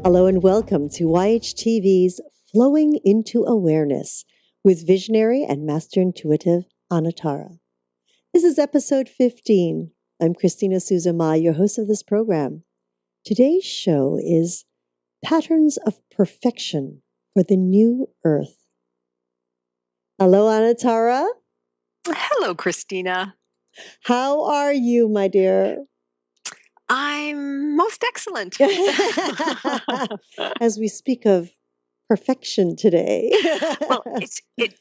Hello and welcome to YHTV's Flowing into Awareness with visionary and master intuitive Anatara. This is episode 15. I'm Christina Souza-Ma, your host of this program. Today's show is Patterns of Perfection for the New Earth. Hello, Anatara. Hello, Christina. How are you, my dear? I'm most excellent. As we speak of perfection today. Well,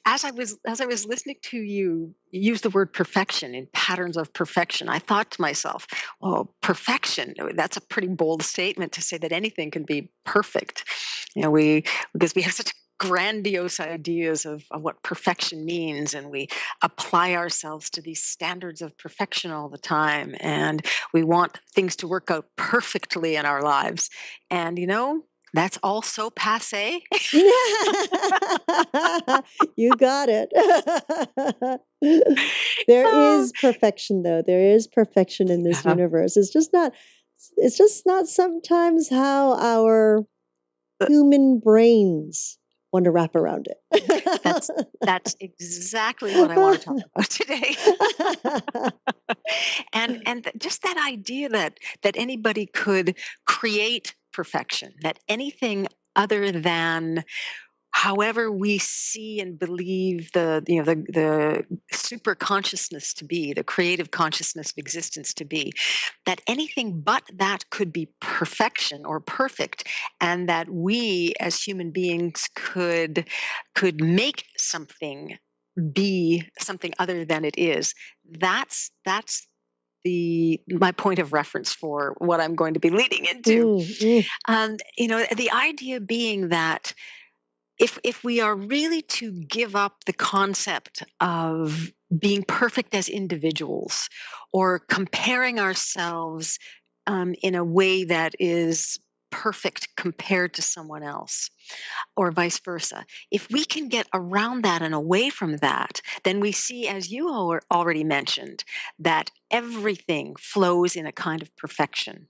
as I was listening to you use the word perfection in patterns of perfection, I thought to myself, "Oh, perfection! That's a pretty bold statement to say that anything can be perfect." Because we have such grandiose ideas of what perfection means, and we apply ourselves to these standards of perfection all the time, and we want things to work out perfectly in our lives. And that's all so passé. You got it. There is perfection, though. There is perfection in this universe. It's just not sometimes how our human brains want to wrap around it. That's exactly what I want to talk about today. and just that idea that anybody could create perfection, that anything other than however we see and believe the super consciousness to be, the creative consciousness of existence to be, that anything but that could be perfection or perfect, and that we as human beings could make something be something other than it is. That's my point of reference for what I'm going to be leading into. The idea being that if we are really to give up the concept of being perfect as individuals, or comparing ourselves in a way that is perfect compared to someone else, or vice versa, if we can get around that and away from that, then we see, as you already mentioned, that everything flows in a kind of perfection,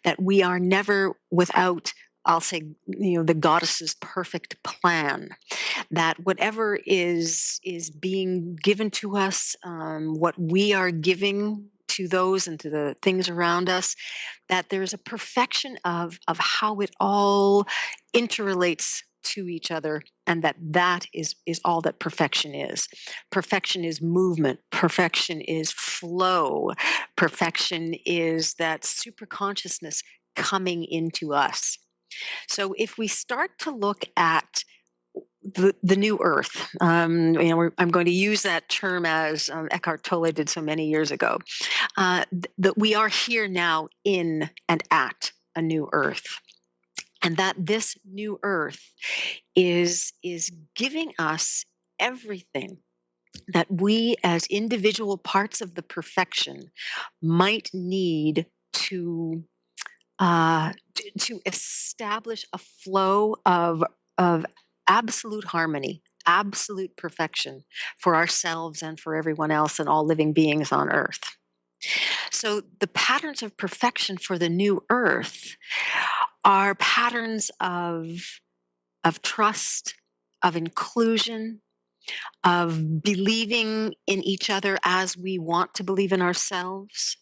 that we are never without, I'll say, the goddess's perfect plan, that whatever is being given to us, what we are giving to those and to the things around us, that there's a perfection of how it all interrelates to each other, and that is all that perfection is. Perfection is movement. Perfection is flow. Perfection is that super consciousness coming into us. So if we start to look at the new earth, I'm going to use that term as Eckhart Tolle did so many years ago, that we are here now in and at a new earth. And that this new earth is giving us everything that we as individual parts of the perfection might need to establish a flow of absolute harmony, absolute perfection for ourselves and for everyone else and all living beings on earth. So the patterns of perfection for the new earth are patterns of trust, of inclusion, of believing in each other as we want to believe in ourselves,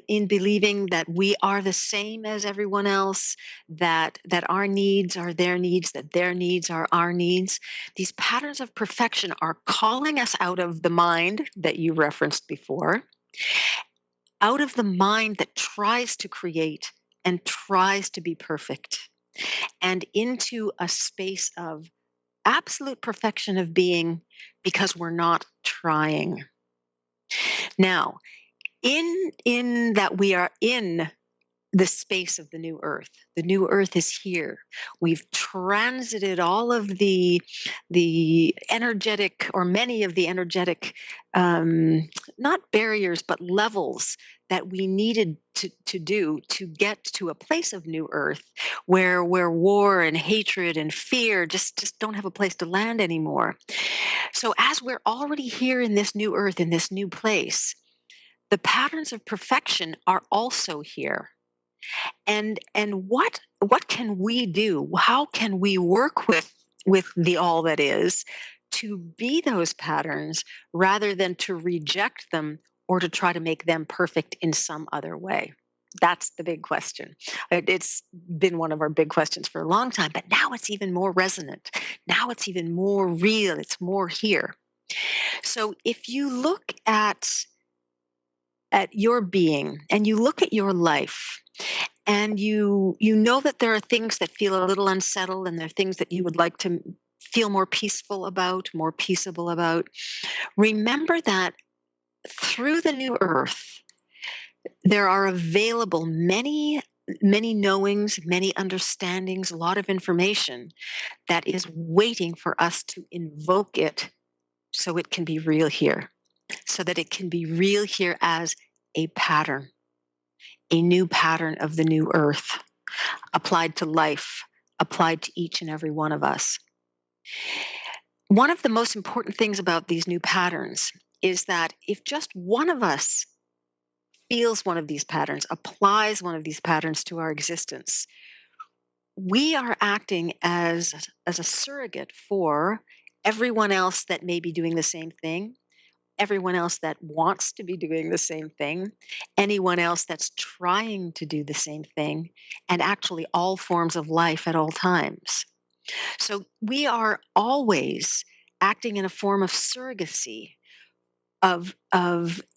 in believing that we are the same as everyone else, that our needs are their needs, that their needs are our needs. These patterns of perfection are calling us out of the mind that you referenced before, out of the mind that tries to create and tries to be perfect, and into a space of absolute perfection of being, because we're not trying. Now, in that we are in the space of the new earth. The new earth is here. We've transited all of the energetic, or many of the energetic, not barriers, but levels that we needed to do to get to a place of new earth where war and hatred and fear just don't have a place to land anymore. So as we're already here in this new earth, in this new place, the patterns of perfection are also here. And what can we do? How can we work with the all that is to be those patterns rather than to reject them or to try to make them perfect in some other way? That's the big question. It's been one of our big questions for a long time, but now it's even more resonant. Now it's even more real. It's more here. So if you look at your being and you look at your life, and you know that there are things that feel a little unsettled, and there are things that you would like to feel more peaceful about, more peaceable about, remember that through the new earth there are available many knowings, many understandings, a lot of information that is waiting for us to invoke it so it can be real here, so that it can be real here as a pattern, a new pattern of the new earth applied to life, applied to each and every one of us. One of the most important things about these new patterns is that if just one of us feels one of these patterns, applies one of these patterns to our existence, we are acting as a surrogate for everyone else that may be doing the same thing, everyone else that wants to be doing the same thing, anyone else that's trying to do the same thing, and actually all forms of life at all times. So we are always acting in a form of surrogacy, of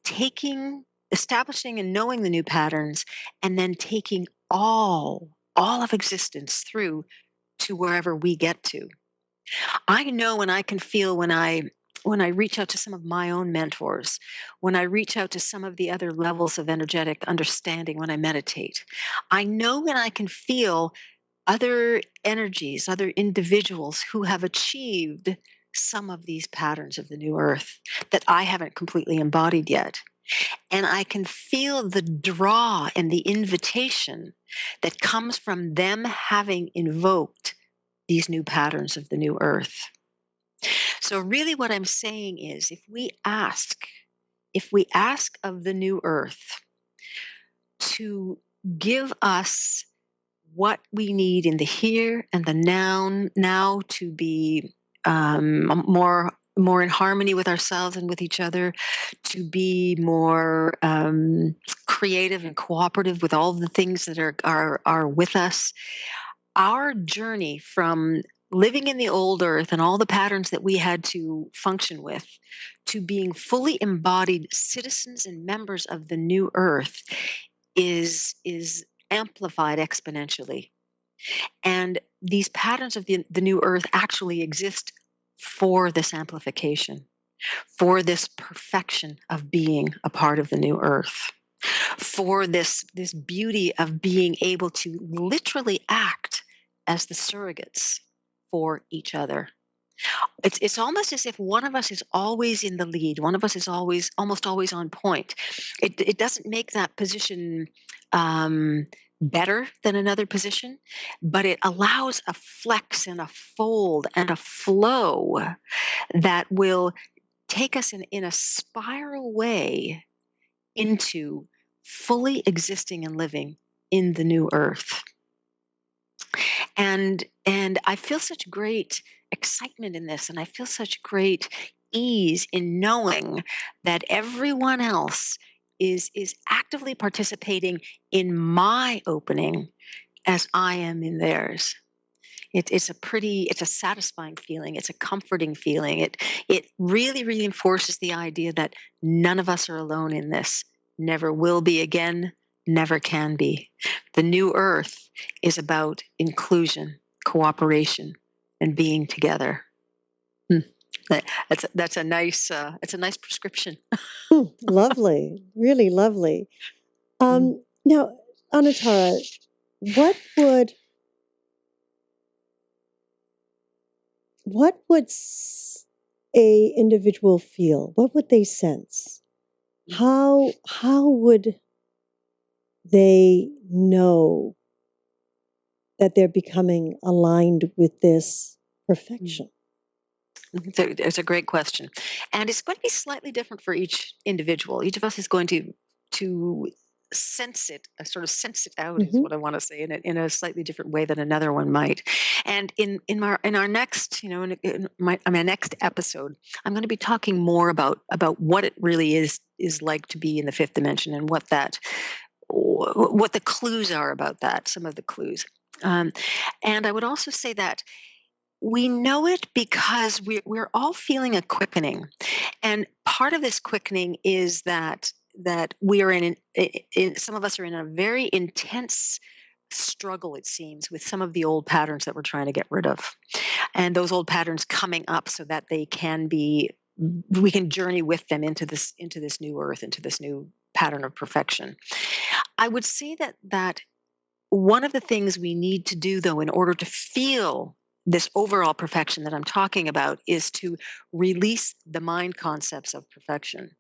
taking, establishing and knowing the new patterns, and then taking all of existence through to wherever we get to. I know and I can feel when I reach out to some of my own mentors, when I reach out to some of the other levels of energetic understanding when I meditate, I know and I can feel other energies, other individuals who have achieved some of these patterns of the new earth that I haven't completely embodied yet. And I can feel the draw and the invitation that comes from them having invoked these new patterns of the new earth. So, really, what I'm saying is if we ask of the new earth to give us what we need in the here and the now to be more in harmony with ourselves and with each other, to be more creative and cooperative with all the things that are with us. Our journey from living in the old earth and all the patterns that we had to function with to being fully embodied citizens and members of the new earth is amplified exponentially. And these patterns of the new earth actually exist for this amplification, for this perfection of being a part of the new earth, for this beauty of being able to literally act as the surrogates for each other. It's almost as if one of us is always in the lead. One of us is almost always on point. It doesn't make that position um, better than another position, but it allows a flex and a fold and a flow that will take us in a spiral way into fully existing and living in the new earth. And I feel such great excitement in this, and I feel such great ease in knowing that everyone else is actively participating in my opening as I am in theirs. It's a satisfying feeling. It's a comforting feeling. It really reinforces the idea that none of us are alone in this. Never will be again. Never can be. The new earth is about inclusion, cooperation, and being together. Hmm. That's a nice prescription. Lovely, really lovely. Mm. Now, Anatara, what would a individual feel? What would they sense? How would they know that they're becoming aligned with this perfection? It's a great question, and it's going to be slightly different for each individual. Each of us is going to sort of sense it out is Hmm. what I want to say in a slightly different way than another one might. And in our next, my next episode, I'm going to be talking more about what it really is like to be in the fifth dimension and what the clues are about that, some of the clues. Um, and I would also say that we know it because we're all feeling a quickening, and part of this quickening is that we are some of us are in a very intense struggle, it seems, with some of the old patterns that we're trying to get rid of, and those old patterns coming up so that they can be we can journey with them into this new earth, into this new pattern of perfection. I would say that one of the things we need to do, though, in order to feel this overall perfection that I'm talking about, is to release the mind concepts of perfection,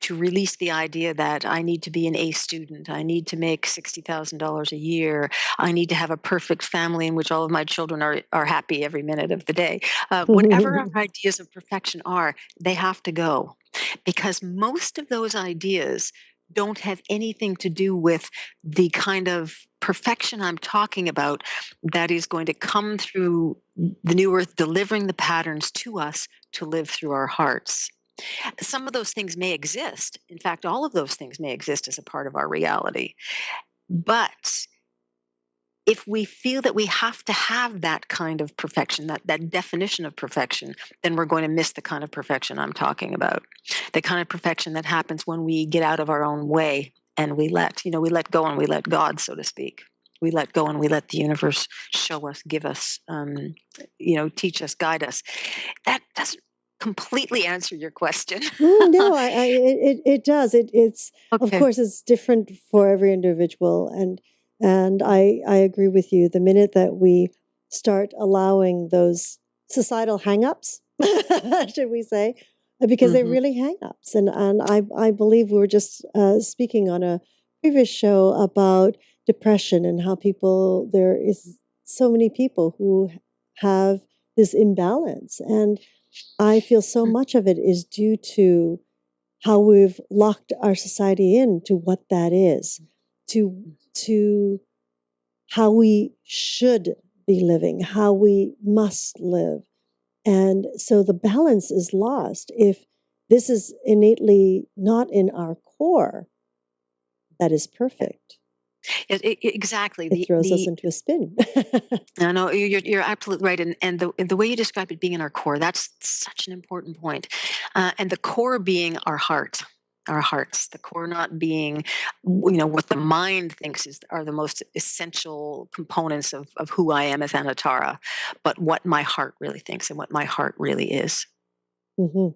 to release the idea that I need to be an A student, I need to make $60,000 a year, I need to have a perfect family in which all of my children are happy every minute of the day. Whatever our ideas of perfection are, they have to go, because most of those ideas don't have anything to do with the kind of perfection I'm talking about that is going to come through the new earth, delivering the patterns to us to live through our hearts. Some of those things may exist. In fact, all of those things may exist as a part of our reality. But if we feel that we have to have that kind of perfection, that definition of perfection, then we're going to miss the kind of perfection I'm talking about. The kind of perfection that happens when we get out of our own way and we let go and we let God, so to speak. We let go and we let the universe show us, give us, teach us, guide us. That doesn't completely answer your question. No, it does. It's, of Okay. course, it's different for every individual, and I agree with you. The minute that we start allowing those societal hangups, should we say, because they're Hmm. really hangups, and I believe we were just speaking on a previous show about depression and how there is so many people who have this imbalance, and I feel so much of it is due to how we've locked our society into what that is, to how we should be living, how we must live. And so the balance is lost. If this is innately not in our core, that is perfect. Exactly. It throws us into a spin. No, no, you're absolutely right, and the way you described it being in our core, that's such an important point, and the core being our hearts, the core not being, what the mind thinks are the most essential components of who I am as Anatara, but what my heart really thinks and what my heart really is. Hmm.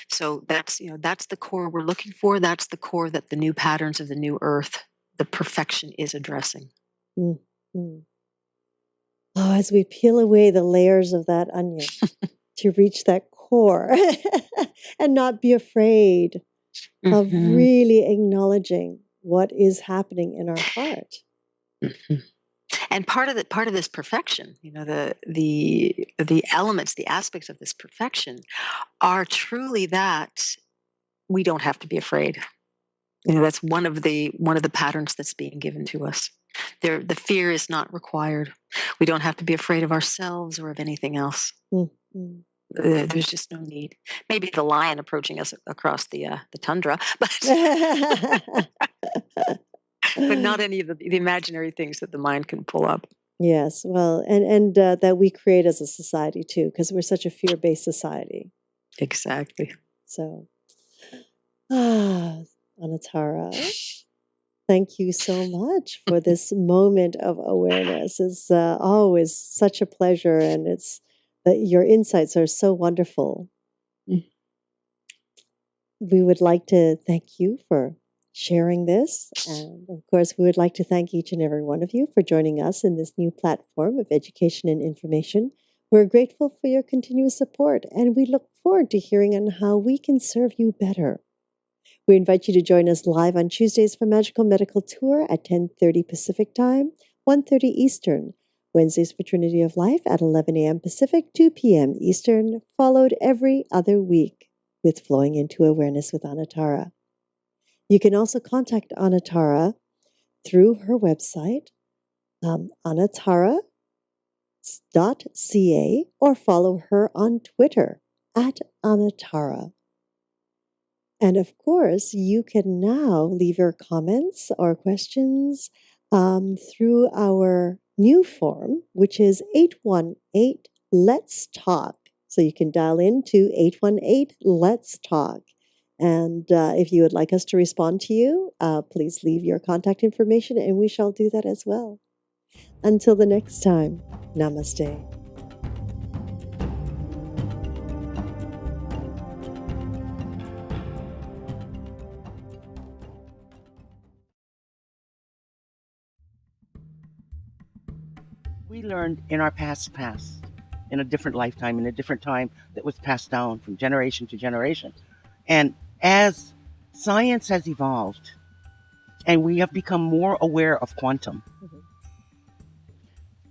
So that's the core we're looking for. That's the core that the new patterns of the new earth, the perfection, is addressing. Hmm. Oh, as we peel away the layers of that onion to reach that core and not be afraid of Hmm. really acknowledging what is happening in our heart. And part of this perfection, the elements, the aspects of this perfection are truly that we don't have to be afraid. That's one of the patterns that's being given to us. The fear is not required. We don't have to be afraid of ourselves or of anything else. Mhm. There's just no need. Maybe the lion approaching us across the tundra, but not any of the imaginary things that the mind can pull up. Yes, well, and that we create as a society too, because we're such a fear-based society. Exactly. So, ah, Anatara, thank you so much for this moment of awareness. It's always such a pleasure, and it's that your insights are so wonderful. We would like to thank you for sharing this. And of course, we would like to thank each and every one of you for joining us in this new platform of education and information. We're grateful for your continuous support, and we look forward to hearing on how we can serve you better. We invite you to join us live on Tuesdays for Magical Medical Tour at 10:30 Pacific Time, 1:30 Eastern. Wednesdays for Trinity of Life at 11 a.m. Pacific, 2 p.m. Eastern, followed every other week with Flowing into Awareness with Anatara. You can also contact Anatara through her website, anatara.ca, or follow her on Twitter at Anatara. And of course, you can now leave your comments or questions through our new form, which is 818 Let's Talk. So you can dial into 818 Let's Talk. And if you would like us to respond to you, please leave your contact information and we shall do that as well. Until the next time, namaste. We learned in our past, in a different lifetime, in a different time that was passed down from generation to generation. And as science has evolved and we have become more aware of quantum,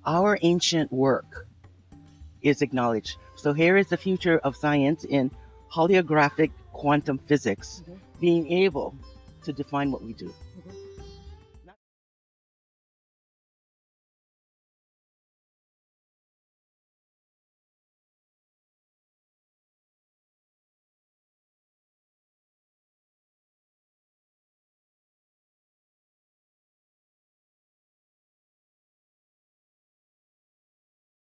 our ancient work is acknowledged. So here is the future of science in holographic quantum physics, being able to define what we do.